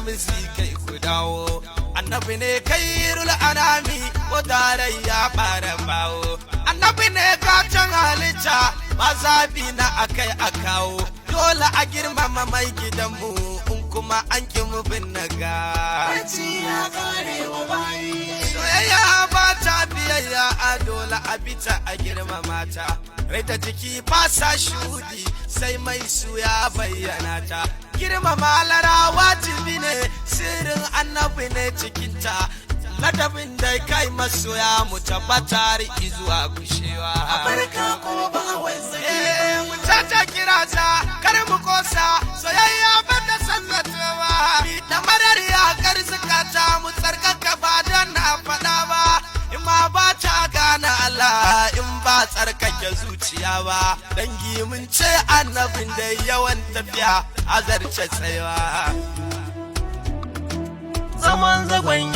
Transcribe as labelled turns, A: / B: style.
A: ramzi kai ku dawo annabi ne kairul anami ko tarayya bara bawo annabi ne gatan halitta mazabi na akai akawo dole a girmama mai gidanmu in kuma an ki mu bin naga ya kare wa bayi soyayya ba ta biyayya a dole a bita a girmama ta rai ta jiki fasa shudi sai mai su ya bayyana ta girmama lara wajibi ne sirrin annabi ne cikinta ladabin da kai masoya mu tabbatar zuwa gushewa
B: barka ko ba wai sai
A: mu ta kira ta kar mu kosa soyayya ba ta sallatawa da marariya kar zakata mu tsarkaka ba dan na fada ba in ma ba ta gane Allah in ba tsarkake zuciya ba dangi mun ce annabin da yawan tafiya azarce tsayawa
B: zaman zagon